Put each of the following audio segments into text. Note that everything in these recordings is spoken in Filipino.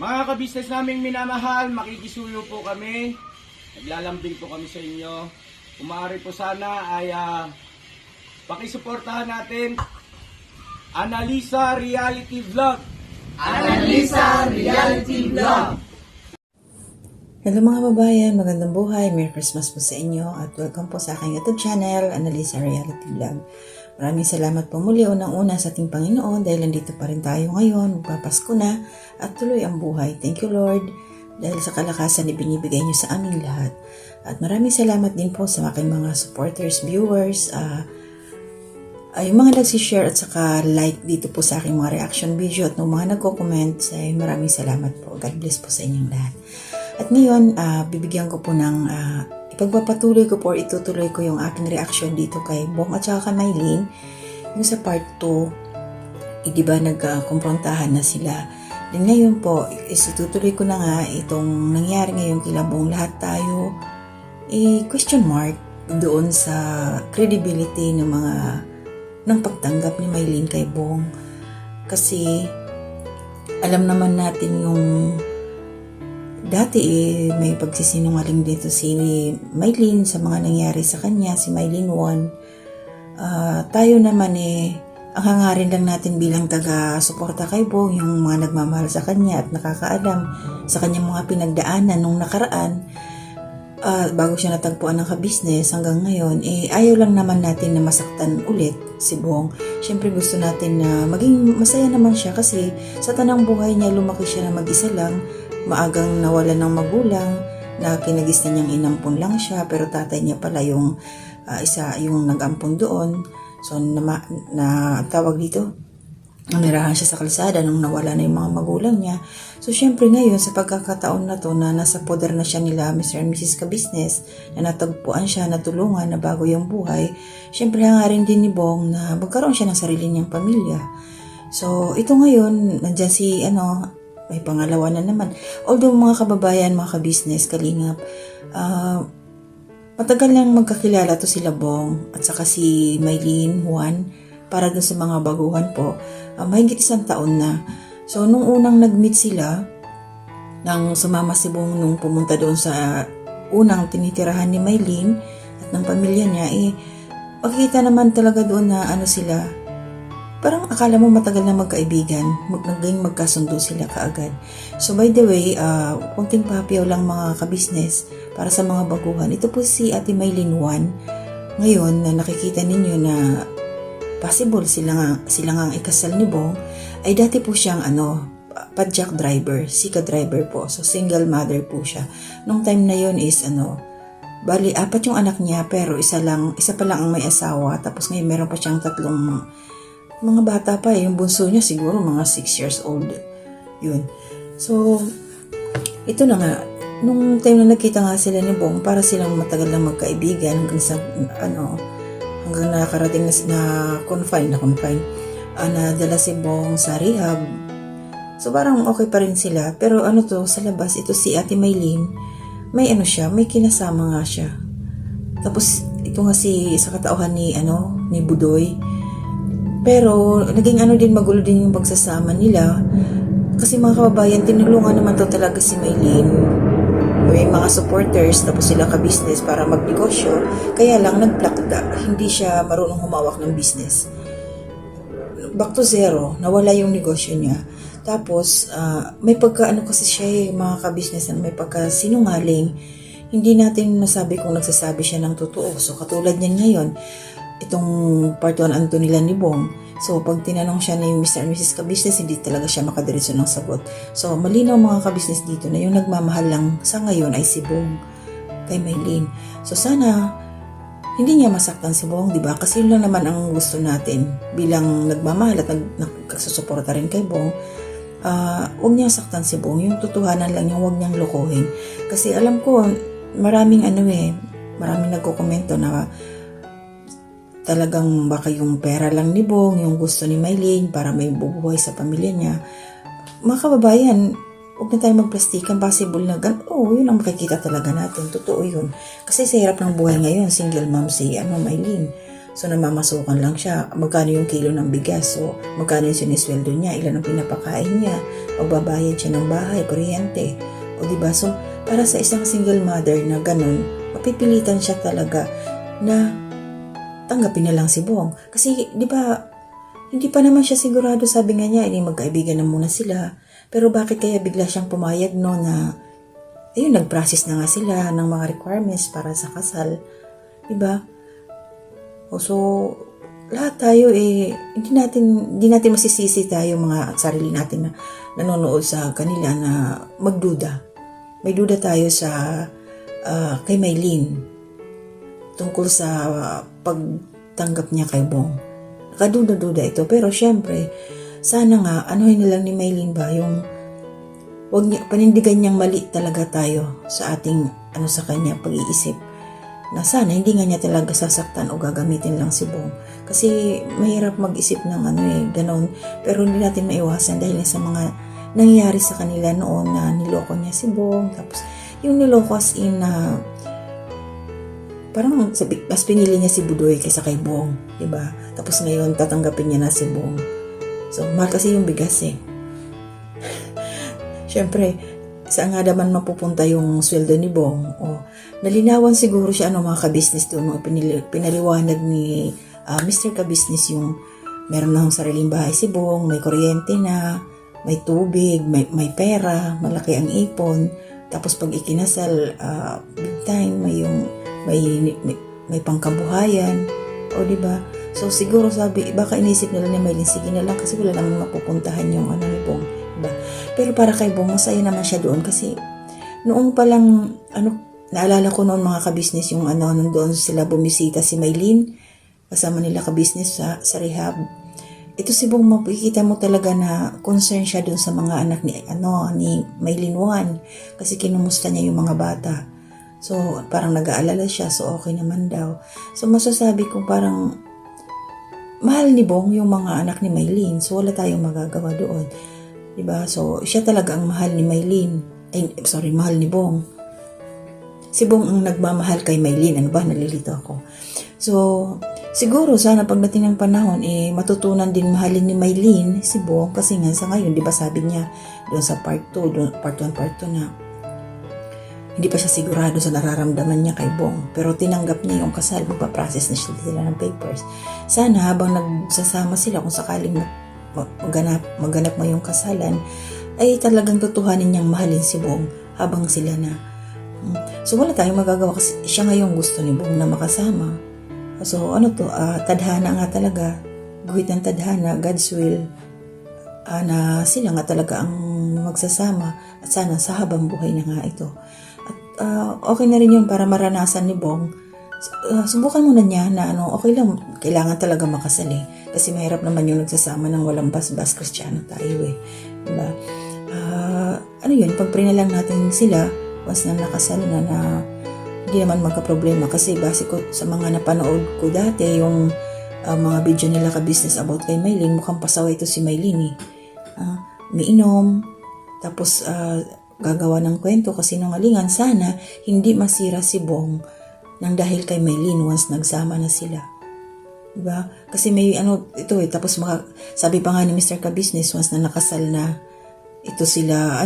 Mga kabisnes naming minamahal, makikisuyo po kami. Naglalambing po kami sa inyo. Kung maaari po sana ay pakisuportahan natin Analisa Reality Vlog. Analisa Reality Vlog. Hello mga babayan, magandang buhay, Merry Christmas po sa inyo at welcome po sa aking YouTube channel, Analisa Reality Vlog. Maraming salamat po muli unang-una sa ating Panginoon dahil nandito pa rin tayo ngayon, magpapasko na at tuloy ang buhay. Thank you Lord dahil sa kalakasan na binibigay niyo sa aming lahat. At maraming salamat din po sa aking mga supporters, viewers, yung mga nagsishare at saka like dito po sa aking mga reaction video at ng mga nagko-comment, maraming salamat po. God bless po sa inyong lahat. At ngayon, bibigyan ko po ng ipagpapatuloy ko po or itutuloy ko yung aking reaction dito kay Bong at saka kay Mylene. Yung sa part 2, di ba nagkumprontahan na sila. Then ngayon po, itutuloy ko na nga itong nangyari ngayon kila Bong. Lahat tayo, question mark doon sa credibility ng pagtanggap ni Mylene kay Bong. Kasi, alam naman natin yung dati may pagsisinungaling dito si Mylene sa mga nangyari sa kanya, si Mylene 1. Tayo naman ang hangarin lang natin bilang taga-suporta kay Bong, yung mga nagmamahal sa kanya at nakakaalam sa kanyang mga pinagdaanan nung nakaraan, bago siya natagpuan ng kabisnes hanggang ngayon, ayaw lang naman natin na masaktan ulit si Bong. Siyempre gusto natin na maging masaya naman siya kasi sa tanang buhay niya lumaki siya na mag-isa lang. Maagang nawalan ng magulang na kinagis na niyang inampun lang siya pero tatay niya pala yung yung nag-ampun doon. So na tawag dito, nirahan siya sa kalsada nung nawala na yung mga magulang niya. So syempre ngayon sa pagkakataon na to na nasa poder na siya nila Mr. and Mrs. Kabisnes, na natagpuan siya, natulungan na bago yung buhay, syempre hangarin din ni Bong na magkaroon siya ng sarili niyang pamilya. So ito ngayon, nandyan si may pangalawa na naman. Although mga kababayan, mga kabisnes, kalingap, matagal nang magkakilala to sila Bong at saka si Mylene 1 para dun sa mga baguhan po. Mahigit 1 taon na. So nung unang nag-meet sila, nang sumama si Bong nung pumunta doon sa unang tinitirahan ni Mylene at ng pamilya niya, makikita naman talaga doon na sila, parang akala mo matagal na magkaibigan, naging magkasundo sila kaagad. So by the way, kunting papiyaw lang mga kabisnes para sa mga baguhan. Ito po si Ate Mylene 1. Ngayon na nakikita ninyo na possible sila nga ang ikasal ni Bong, ay dati po siyang padjak driver, sika driver po. So single mother po siya. Nung time na yon is bali 4 yung anak niya pero isa pa lang ang may asawa. Tapos ngayon meron pa siyang 3 mga bata pa. Yung bunso niya siguro mga 6 years old. Yun. So, ito na nga. Nung time na nagkita nga sila ni Bong, para silang matagal lang magkaibigan hanggang sa, hanggang nakarating na confine. Nadala si Bong sa rehab. So, parang okay pa rin sila. Pero sa labas, ito si Ate Mylene, may may kinasama nga siya. Tapos, ito nga sa katauhan ni Budoy. Pero, naging din, magulo din yung pagsasama nila. Kasi mga kababayan, tinulungan naman to talaga si Mylene. May mga supporters, tapos sila ka-business para magnegosyo. Kaya lang, nagplakda. Hindi siya marunong humawak ng business. Back to zero, nawala yung negosyo niya. Tapos, may kasi siya mga ka-business, may pagka-sinungaling. Hindi natin masabi kung nagsasabi siya ng totoo. So, katulad niyan ngayon, itong part 1 nila ni Bong. So, pag tinanong siya ni Mr. and Mrs. Kabisnes, hindi talaga siya makadiretso ng sagot. So, malinaw mga kabisnes dito na yung nagmamahal lang sa ngayon ay si Bong kay Mylene. So, sana hindi niya masaktan si Bong, di ba? Kasi yun lang naman ang gusto natin bilang nagmamahal at nagkasusuporta rin kay Bong. Huwag niya saktan si Bong. Yung totohanan lang yung huwag niyang lokohin. Kasi alam ko, maraming nagkokomento na talagang baka yung pera lang ni Bong, yung gusto ni Mylene para may bubuhay sa pamilya niya. Mga kababayan, huwag na tayo magplastikan. Possible na yun ang makikita talaga natin. Totoo yun. Kasi sa hirap ng buhay ngayon, single mom si Mylene. So, namamasukan lang siya. Magkano yung kilo ng bigas? So, magkano yung sinisweldo niya? Ilan ang pinapakain niya? magbabayad siya ng bahay, kuryente. O diba? So, para sa isang single mother na ganun, mapipilitan siya talaga na tanggapin na lang si Bong. Kasi, di ba, hindi pa naman siya sigurado, sabi nga niya, magkaibigan na muna sila. Pero bakit kaya bigla siyang pumayag, no, na, ayun, nag-process na nga sila ng mga requirements para sa kasal. Di ba? O, so, lahat tayo, hindi natin masisisi tayo mga sarili natin na nanonood sa kanila na magduda. May duda tayo sa, kay Maylene tungkol sa pagtanggap niya kay Bong. Nakaduda-duda ito. Pero syempre, sana nga, anuhin na lang ni Maylene ba, yung wag niya, panindigan niyang mali talaga tayo sa ating, sa kanya, pag-iisip. Na sana, hindi nga niya talaga sasaktan o gagamitin lang si Bong. Kasi, mahirap mag-isip ng ganon. Pero hindi natin maiwasan dahil sa mga nangyayari sa kanila noon na niloko niya si Bong. Tapos, yung niloko as in na parang mas pinili niya si Budoy kaysa kay Bong, diba? Tapos ngayon tatanggapin niya na si Bong. So mahal kasi yung bigas Syempre, saan nga naman mapupunta yung sweldo ni Bong? O nalinawan siguro siya mga ka-business doon, pinaliwanag ni Mr. Ka-business yung meron na sariling bahay si Bong, may kuryente na, may tubig, may pera, malaki ang ipon. Tapos pag ikinasal, big time, may pangkabuhayan, o diba? So siguro sabi, baka inisip nila ni Maylene, sige na lang kasi wala naman mapupuntahan yung ni Bong, diba? Pero para kay Bong, masaya naman siya doon kasi noong palang, naalala ko noon mga ka-business yung nandun sila bumisita si Maylene, kasama nila ka-business sa rehab. Ito si Bong, makikita mo talaga na concern siya doon sa mga anak ni Maylene Juan kasi kinumusta niya yung mga bata. So, parang nag-aalala siya. So, okay naman daw. So, masasabi ko parang mahal ni Bong yung mga anak ni Maylene. So, wala tayong magagawa doon. Diba? So, siya talaga ang mahal ni Maylene. Mahal ni Bong. Si Bong ang nagmamahal kay Maylene. Ano ba? Nalilito ako. So, siguro sana pagdating ng panahon, matutunan din mahalin ni Maylene si Bong. Kasi nga sa ngayon, diba sabi niya doon sa part 2, part 1, part 2 na hindi pa siya sigurado sa nararamdaman niya kay Bong. Pero tinanggap niya yung kasal, magpa-process na sila ng papers. Sana habang nagsasama sila, kung sakaling maganap mo yung kasalan, ay talagang tutuhanin niyang mahalin si Bong habang sila na. So wala tayong magagawa kasi siya ngayong gusto ni Bong na makasama. So tadhana nga talaga. Guhit ng tadhana, God's will, na sila nga talaga ang magsasama at sana sa habang buhay na nga ito. Okay na rin yun para maranasan ni Bong. Subukan muna niya na okay lang, kailangan talaga makasal kasi mahirap naman yung nagsasama ng walang basbas, Kristiyano tayo diba? Yun, pag-pray na lang natin sila once na nakasal na hindi naman magka-problema kasi base ko sa mga napanood ko dati yung mga video nila ka-business about kay Maylene, mukhang pasaway ito si Maylene umiinom tapos gagawa ng kwento kasi nungalingan. Sana hindi masira si Bong nang dahil kay Maylene once nagsama na sila. Diba? Kasi may tapos sabi pa nga ni Mr. Ka-business once na nakasal na ito sila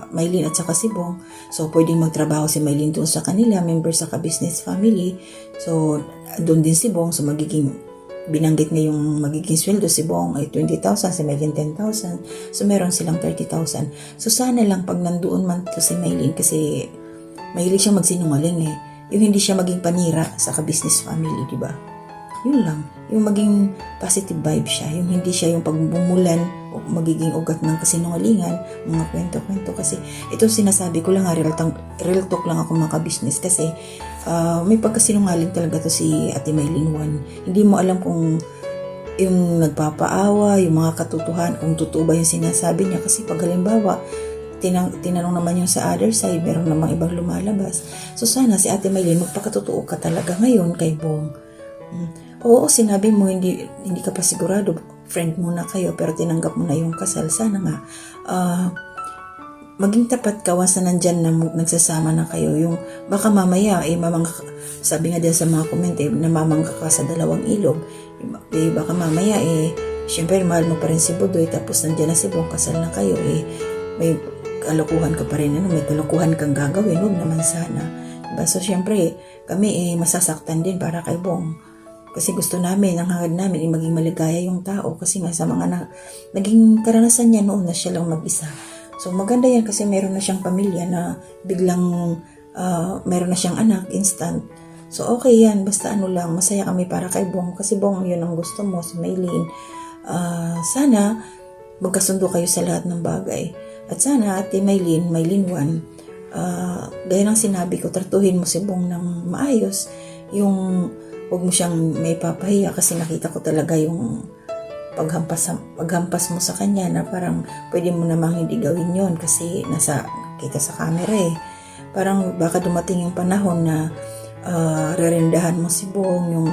Maylene at saka si Bong. So pwedeng magtrabaho si Maylene doon sa kanila, member sa Ka-business family. So doon din si Bong, so binanggit niya yung magiging sweldo si Bong ay 20,000, si Maylene 10,000. So, meron silang 30,000. So, sana lang pag nandoon man to si Maylene kasi mahilig siya magsinungaling Yung hindi siya maging panira sa ka-business family, di ba? Yun lang. Yung maging positive vibe siya. Yung hindi siya yung pagbumulan o magiging ugat ng kasinungalingan, mga kwento-kwento. Kasi ito sinasabi ko lang real talk lang ako mga ka-business kasi may pagkasinungaling talaga to si Ate Maylene Juan. Hindi mo alam kung yung nagpapaawa, yung mga katotohanan, kung totoo ba yung sinasabi niya. Kasi pag halimbawa, tinanong naman yung sa other side, meron namang ibang lumalabas. So sana si Ate Maylene, magpakatotoo ka talaga ngayon kay Bong. Oo, sinabi mo, hindi ka pa sigurado, friend muna kayo, pero tinanggap mo na yung kasal. Sana nga, maging tapat ka once na nandyan na nagsasama na kayo. Yung baka mamaya sabi nga din sa mga comment namamangka ka sa dalawang ilog. Baka mamaya syempre mahal mo pa rin si Budoy, tapos nandiyan na si Bong, kasal na kayo, may kalokohan ka pa rin, may kalokohan kang gagawin, huwag naman sana. Diba? So syempre, kami masasaktan din para kay Bong. Kasi gusto namin, ang hangad namin, maging maligaya yung tao. Kasi nga sa mga naging karanasan niya noon na siya lang mag-isa. So maganda yan kasi meron na siyang pamilya na biglang meron na siyang anak, instant. So okay yan, basta lang, masaya kami para kay Bong. Kasi Bong, yun ang gusto mo, si Maylene. Sana magkasundo kayo sa lahat ng bagay. At sana, Ate Maylene 1, gaya ng sinabi ko, tratuhin mo si Bong ng maayos. Yung huwag mo siyang may papahiya kasi nakita ko talaga yung paghampas mo sa kanya na parang pwede mo namang hindi gawin yon kasi kita sa camera Parang baka dumating yung panahon na rerendahan mo si Bong, yung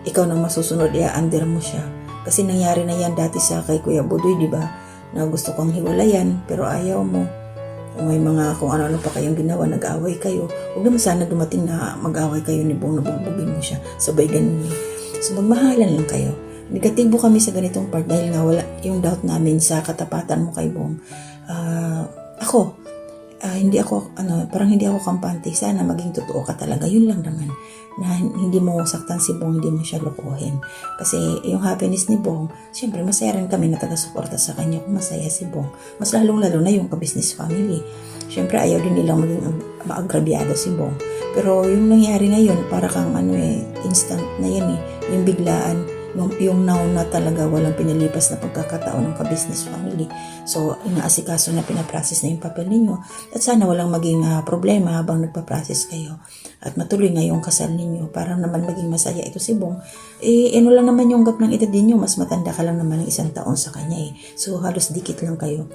ikaw na masusunod, under mo siya. Kasi nangyari na yan dati sa kay Kuya Budoy, di ba? Na gusto kong hiwalayan pero ayaw mo. May mga kung ano-ano pa kayong ginawa, nag-away kayo. Huwag naman sana dumating na mag-away kayo ni Bong, nabugbugin mo siya. Sabay ganun So magmahalan lang kayo. Negatibo kami sa ganitong part dahil nga wala yung doubt namin sa katapatan mo kay Bong. Parang hindi ako kampante. Sana maging totoo ka talaga. Yun lang naman. Na hindi mo saktan si Bong, hindi mo siya lokohin. Kasi yung happiness ni Bong, siyempre masaya rin kami na taga-suporta sa kanya kung masaya si Bong. Mas lalong-lalo na yung ka-business family. Siyempre ayaw din nilang maging maagrabyado si Bong. Pero yung nangyari ngayon, para kang instant na yan yung biglaan, yung now na talaga walang pinalipas na pagkakataon ng ka-business family. So, inaasikaso na pinaprocess na yung papel ninyo. At sana walang maging problema habang nagpa-process kayo. At matuloy na yung kasal ninyo para naman maging masaya ito si Bong. Lang naman yung gap ng edad ninyo. Mas matanda ka lang naman ng 1 taon sa kanya So, halos dikit lang kayo.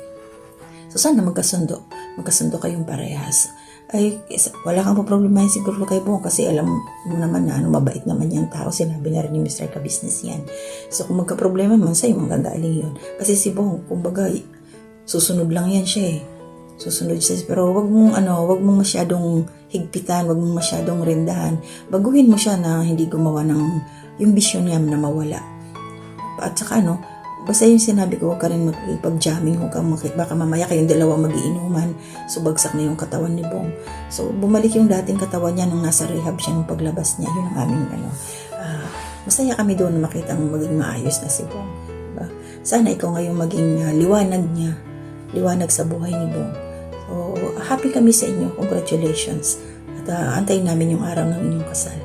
So, sana magkasundo. Magkasundo kayong parehas. Wala kang problemahin siguro kay Bong kasi alam mo naman na mabait naman yung tao. Sinabi na rin ni Mr. Ka-Business yan. So kung magka-problema man sa'yo, magagaling yun. Kasi si Bong, kumbaga, susunod lang yan siya Susunod siya. Pero wag mong masyadong higpitan, wag mong masyadong rendahan. Baguhin mo siya na hindi gumawa ng yung vision niya na mawala. At saka basta yung sinabi ko, huwag ka rin mag-jamming, baka mamaya kayong dalawa magiinuman, so bagsak na yung katawan ni Bong. So bumalik yung dating katawan niya nung nasa rehab siya nung paglabas niya, yun ang aming masaya kami doon na makita ang maging maayos na si Bong. Diba? Sana ikaw ngayong maging liwanag sa buhay ni Bong. So happy kami sa inyo, congratulations. At antayin namin yung araw ng inyong kasal.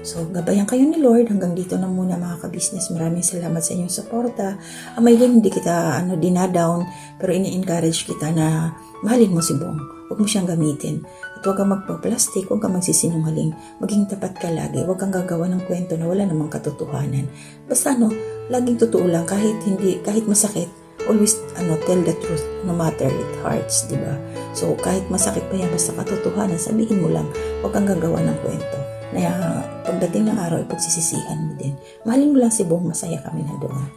So, gabayan kayo ni Lord. Hanggang dito na muna mga ka-business. Maraming salamat sa inyong suporta. Maylene, hindi kita dinadown, pero ini-encourage kita na mahalin mo si Bong. Huwag mo siyang gamitin. At huwag kang magpa-plastic, huwag kang magsisinungaling. Maging tapat ka lagi. Huwag kang gagawa ng kwento na wala namang katotohanan. Basta laging totoo lang kahit masakit. Always tell the truth no matter it hurts, di ba? So, kahit masakit pa yan, basta katotohanan, sabihin mo lang. Huwag kang gagawa ng kwento. Na pagdating ng araw, ipagsisisihan mo din. Mahalin mo lang si Bong, masaya kami na doon.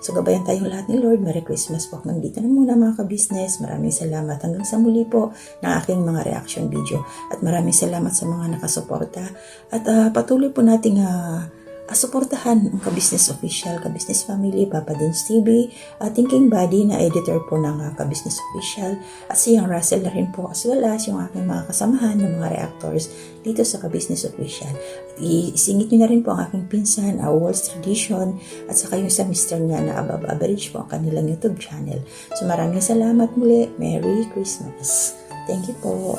So, gabayan tayong lahat ni Lord. Merry Christmas po. Hanggang dito na muna mga ka-business. Maraming salamat. Hanggang sa muli po ng aking mga reaction video. At maraming salamat sa mga nakasuporta. At patuloy po nating suportahan ang Ka-Business Official, Ka-Business Family, Papa Dins TV, Thinking Buddy na editor po ng Ka-Business Official, at siyang Russell na rin po, as well as yung aking mga kasamahan ng mga reactors dito sa Ka-Business Official. At isingit nyo na rin po ang aking pinsan, Walls Tradition, at saka yung sa Mr. niya na Above Average po ang kanilang YouTube channel. So maraming salamat muli. Merry Christmas. Thank you po.